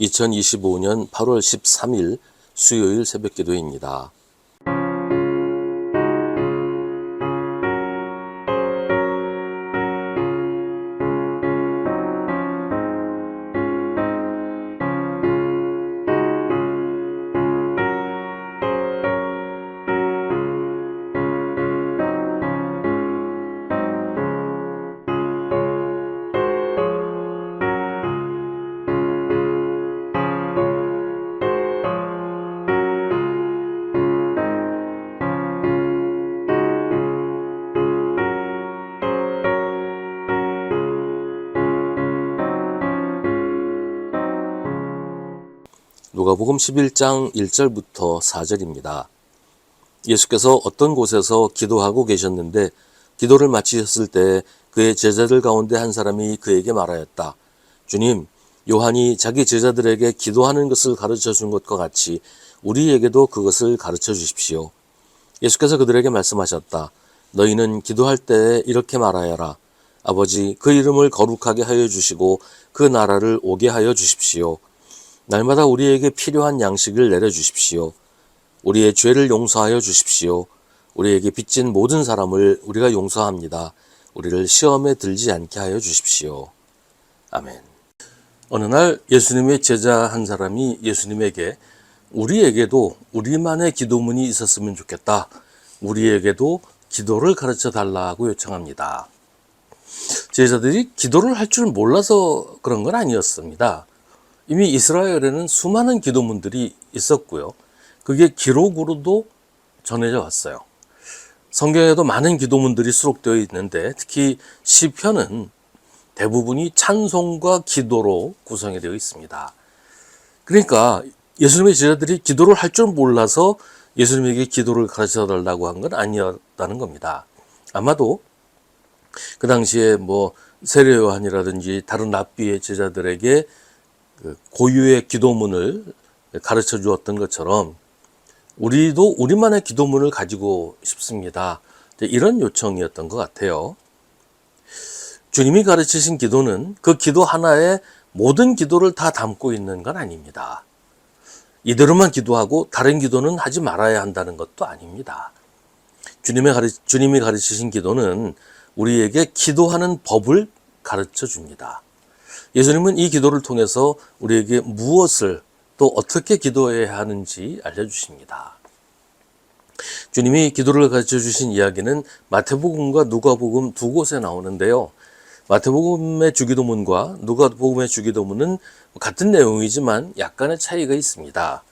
2025년 8월 13일 수요일 새벽기도입니다. 누가복음 11장 1절부터 4절입니다. 예수께서 어떤 곳에서 기도하고 계셨는데 기도를 마치셨을 때 그의 제자들 가운데 한 사람이 그에게 말하였다. 주님, 요한이 자기 제자들에게 기도하는 것을 가르쳐 준 것과 같이 우리에게도 그것을 가르쳐 주십시오. 예수께서 그들에게 말씀하셨다. 너희는 기도할 때 이렇게 말하여라. 아버지, 그 이름을 거룩하게 하여 주시고 그 나라를 오게 하여 주십시오. 날마다 우리에게 필요한 양식을 내려주십시오. 우리의 죄를 용서하여 주십시오. 우리에게 빚진 모든 사람을 우리가 용서합니다. 우리를 시험에 들지 않게 하여 주십시오. 아멘. 어느 날 예수님의 제자 한 사람이 예수님에게 우리에게도 우리만의 기도문이 있었으면 좋겠다. 우리에게도 기도를 가르쳐 달라고 요청합니다. 제자들이 기도를 할 줄 몰라서 그런 건 아니었습니다. 이미 이스라엘에는 수많은 기도문들이 있었고요. 그게 기록으로도 전해져 왔어요. 성경에도 많은 기도문들이 수록되어 있는데 특히 시편은 대부분이 찬송과 기도로 구성이 되어 있습니다. 그러니까 예수님의 제자들이 기도를 할 줄 몰라서 예수님에게 기도를 가르쳐 달라고 한 건 아니었다는 겁니다. 아마도 그 당시에 세례 요한이라든지 다른 랍비의 제자들에게 고유의 기도문을 가르쳐 주었던 것처럼 우리도 우리만의 기도문을 가지고 싶습니다. 이런 요청이었던 것 같아요. 주님이 가르치신 기도는 그 기도 하나에 모든 기도를 다 담고 있는 건 아닙니다. 이대로만 기도하고 다른 기도는 하지 말아야 한다는 것도 아닙니다. 주님이 가르치신 기도는 우리에게 기도하는 법을 가르쳐 줍니다. 예수님은 이 기도를 통해서 우리에게 무엇을 또 어떻게 기도해야 하는지 알려주십니다. 주님이 기도를 가르쳐 주신 이야기는 마태복음과 누가복음 두 곳에 나오는데요. 마태복음의 주기도문과 누가복음의 주기도문은 같은 내용이지만 약간의 차이가 있습니다.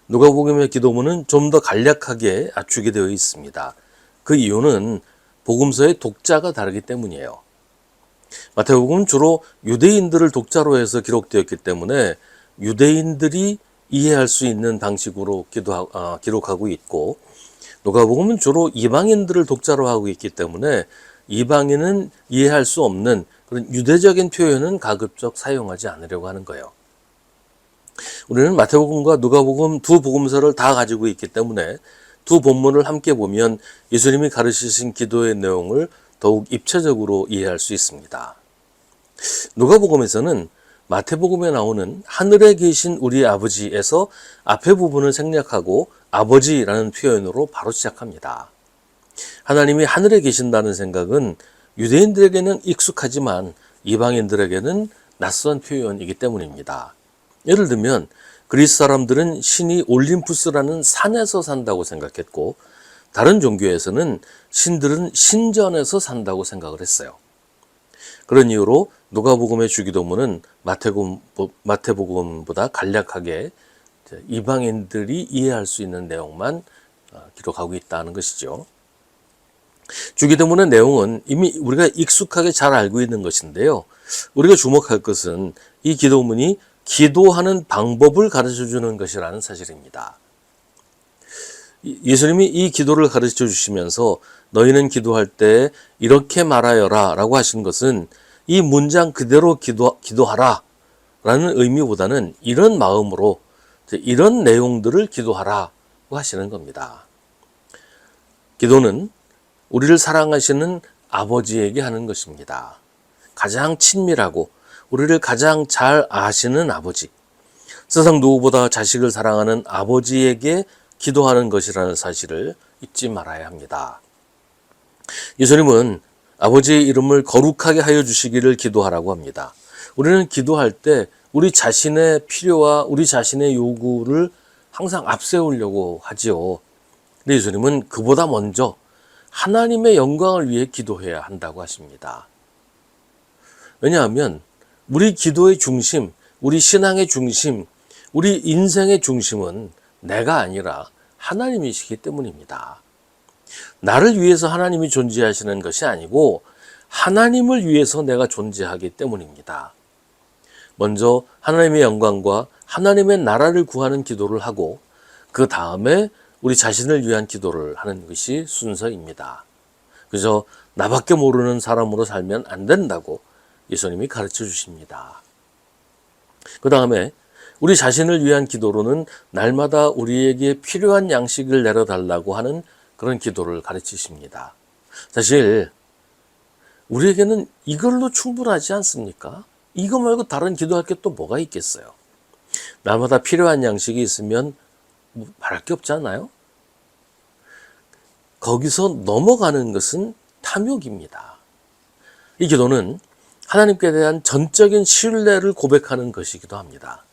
누가복음의 기도문은 좀 더 간략하게 압축이 되어 있습니다. 그 이유는 복음서의 독자가 다르기 때문이에요. 마태복음은 주로 유대인들을 독자로 해서 기록되었기 때문에 유대인들이 이해할 수 있는 방식으로 기록하고 있고, 누가복음은 주로 이방인들을 독자로 하고 있기 때문에 이방인은 이해할 수 없는 그런 유대적인 표현은 가급적 사용하지 않으려고 하는 거예요. 우리는 마태복음과 누가복음 두 복음서를 다 가지고 있기 때문에 두 본문을 함께 보면 예수님이 가르치신 기도의 내용을 더욱 입체적으로 이해할 수 있습니다. 누가복음에서는 마태복음에 나오는 하늘에 계신 우리 아버지에서 앞에 부분을 생략하고 아버지라는 표현으로 바로 시작합니다. 하나님이 하늘에 계신다는 생각은 유대인들에게는 익숙하지만 이방인들에게는 낯선 표현이기 때문입니다. 예를 들면 그리스 사람들은 신이 올림푸스라는 산에서 산다고 생각했고, 다른 종교에서는 신들은 신전에서 산다고 생각을 했어요. 그런 이유로 누가복음의 주기도문은 마태복음보다 간략하게 이방인들이 이해할 수 있는 내용만 기록하고 있다는 것이죠. 주기도문의 내용은 이미 우리가 익숙하게 잘 알고 있는 것인데요. 우리가 주목할 것은 이 기도문이 기도하는 방법을 가르쳐 주는 것이라는 사실입니다. 예수님이 이 기도를 가르쳐 주시면서 너희는 기도할 때 이렇게 말하여라 라고 하신 것은 이 문장 그대로 기도하라 라는 의미보다는 이런 마음으로 이런 내용들을 기도하라고 하시는 겁니다. 기도는 우리를 사랑하시는 아버지에게 하는 것입니다. 가장 친밀하고 우리를 가장 잘 아시는 아버지, 세상 누구보다 자식을 사랑하는 아버지에게 기도하는 것이라는 사실을 잊지 말아야 합니다. 예수님은 아버지의 이름을 거룩하게 하여 주시기를 기도하라고 합니다. 우리는 기도할 때 우리 자신의 필요와 우리 자신의 요구를 항상 앞세우려고 하지요. 근데 예수님은 그보다 먼저 하나님의 영광을 위해 기도해야 한다고 하십니다. 왜냐하면 우리 기도의 중심, 우리 신앙의 중심, 우리 인생의 중심은 내가 아니라 하나님이시기 때문입니다. 나를 위해서 하나님이 존재하시는 것이 아니고 하나님을 위해서 내가 존재하기 때문입니다. 먼저 하나님의 영광과 하나님의 나라를 구하는 기도를 하고 그 다음에 우리 자신을 위한 기도를 하는 것이 순서입니다. 그저 나밖에 모르는 사람으로 살면 안 된다고 예수님이 가르쳐 주십니다. 그 다음에 우리 자신을 위한 기도로는 날마다 우리에게 필요한 양식을 내려달라고 하는 그런 기도를 가르치십니다. 사실 우리에게는 이걸로 충분하지 않습니까? 이거 말고 다른 기도할 게 또 뭐가 있겠어요? 날마다 필요한 양식이 있으면 말할 게 없지 않아요? 거기서 넘어가는 것은 탐욕입니다. 이 기도는 하나님께 대한 전적인 신뢰를 고백하는 것이기도 합니다.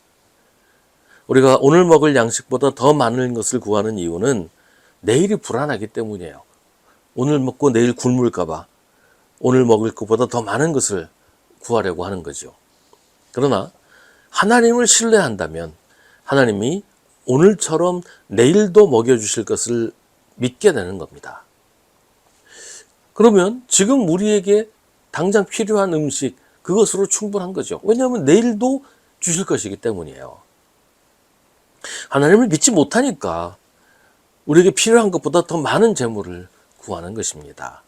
우리가 오늘 먹을 양식보다 더 많은 것을 구하는 이유는 내일이 불안하기 때문이에요. 오늘 먹고 내일 굶을까 봐 오늘 먹을 것보다 더 많은 것을 구하려고 하는 거죠. 그러나 하나님을 신뢰한다면 하나님이 오늘처럼 내일도 먹여주실 것을 믿게 되는 겁니다. 그러면 지금 우리에게 당장 필요한 음식, 그것으로 충분한 거죠. 왜냐하면 내일도 주실 것이기 때문이에요. 하나님을 믿지 못하니까 우리에게 필요한 것보다 더 많은 재물을 구하는 것입니다.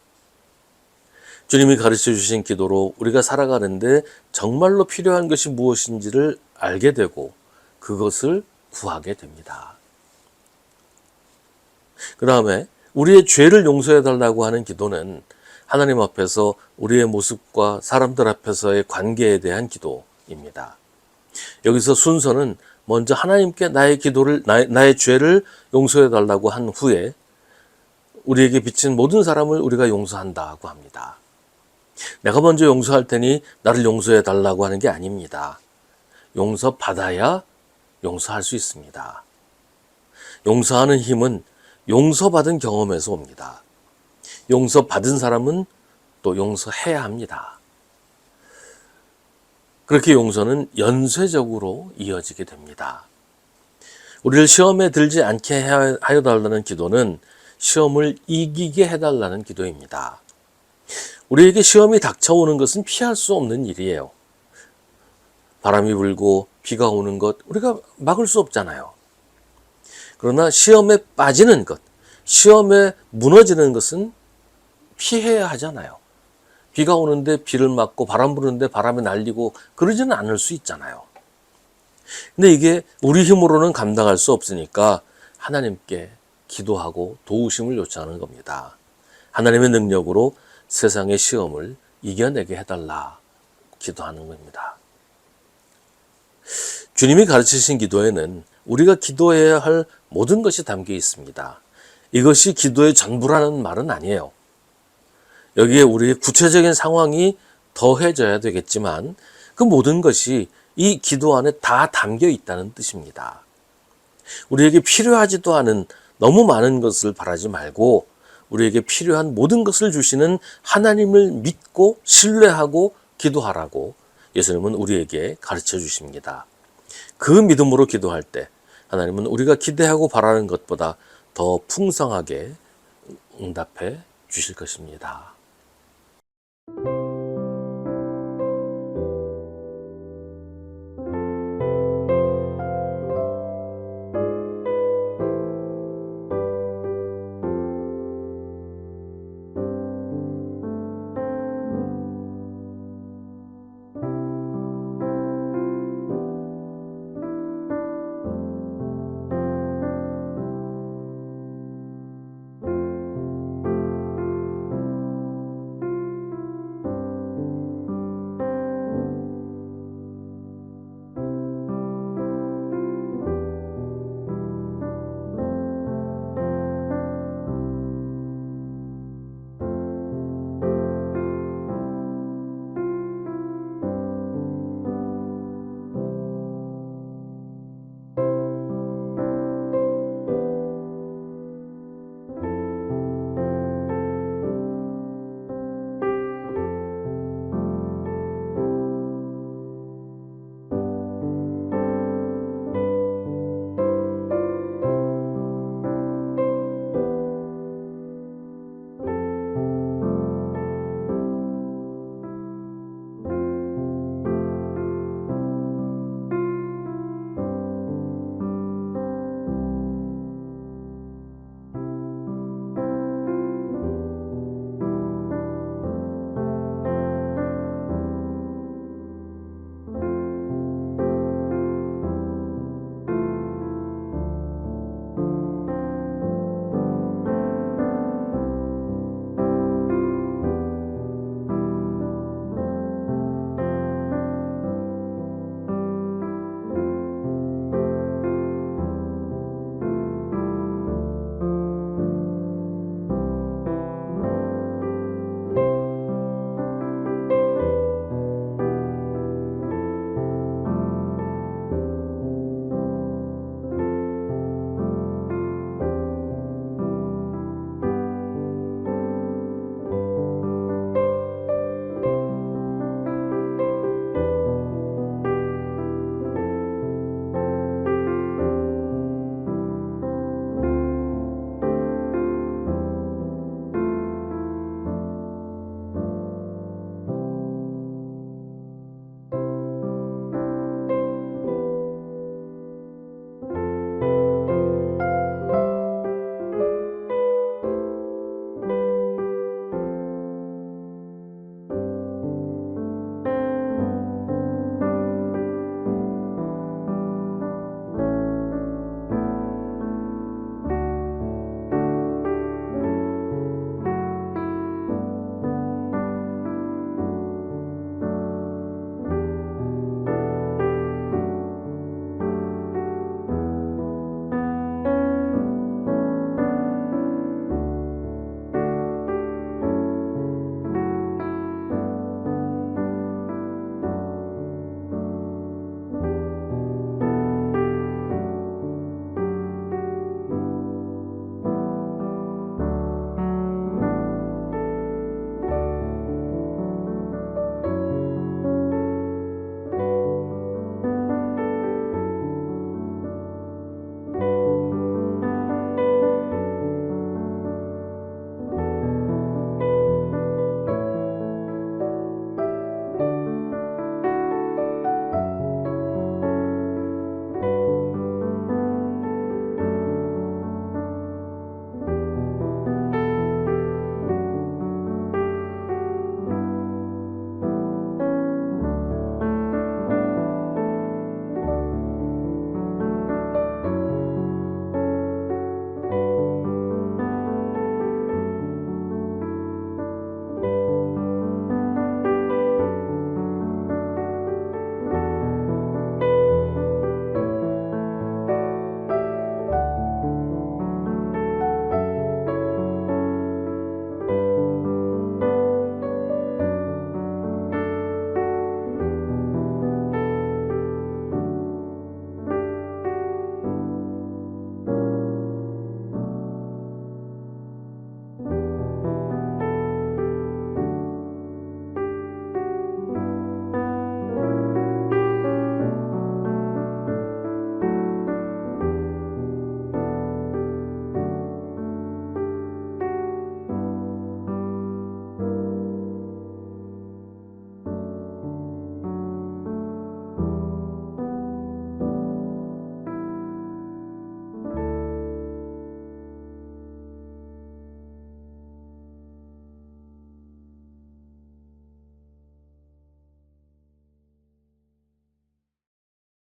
주님이 가르쳐 주신 기도로 우리가 살아가는데 정말로 필요한 것이 무엇인지를 알게 되고 그것을 구하게 됩니다. 그 다음에 우리의 죄를 용서해 달라고 하는 기도는 하나님 앞에서 우리의 모습과 사람들 앞에서의 관계에 대한 기도입니다. 여기서 순서는 먼저 하나님께 나의 죄를 용서해 달라고 한 후에 우리에게 비친 모든 사람을 우리가 용서한다고 합니다. 내가 먼저 용서할 테니 나를 용서해 달라고 하는 게 아닙니다. 용서받아야 용서할 수 있습니다. 용서하는 힘은 용서받은 경험에서 옵니다. 용서받은 사람은 또 용서해야 합니다. 그렇게 용서는 연쇄적으로 이어지게 됩니다. 우리를 시험에 들지 않게 하여 달라는 기도는 시험을 이기게 해달라는 기도입니다. 우리에게 시험이 닥쳐오는 것은 피할 수 없는 일이에요. 바람이 불고 비가 오는 것 우리가 막을 수 없잖아요. 그러나 시험에 빠지는 것, 시험에 무너지는 것은 피해야 하잖아요. 비가 오는데 비를 맞고 바람 부는데 바람이 날리고 그러지는 않을 수 있잖아요. 근데 이게 우리 힘으로는 감당할 수 없으니까 하나님께 기도하고 도우심을 요청하는 겁니다. 하나님의 능력으로 세상의 시험을 이겨내게 해달라 기도하는 겁니다. 주님이 가르치신 기도에는 우리가 기도해야 할 모든 것이 담겨 있습니다. 이것이 기도의 전부라는 말은 아니에요. 여기에 우리의 구체적인 상황이 더해져야 되겠지만 그 모든 것이 이 기도 안에 다 담겨 있다는 뜻입니다. 우리에게 필요하지도 않은 너무 많은 것을 바라지 말고 우리에게 필요한 모든 것을 주시는 하나님을 믿고 신뢰하고 기도하라고 예수님은 우리에게 가르쳐 주십니다. 그 믿음으로 기도할 때 하나님은 우리가 기대하고 바라는 것보다 더 풍성하게 응답해 주실 것입니다.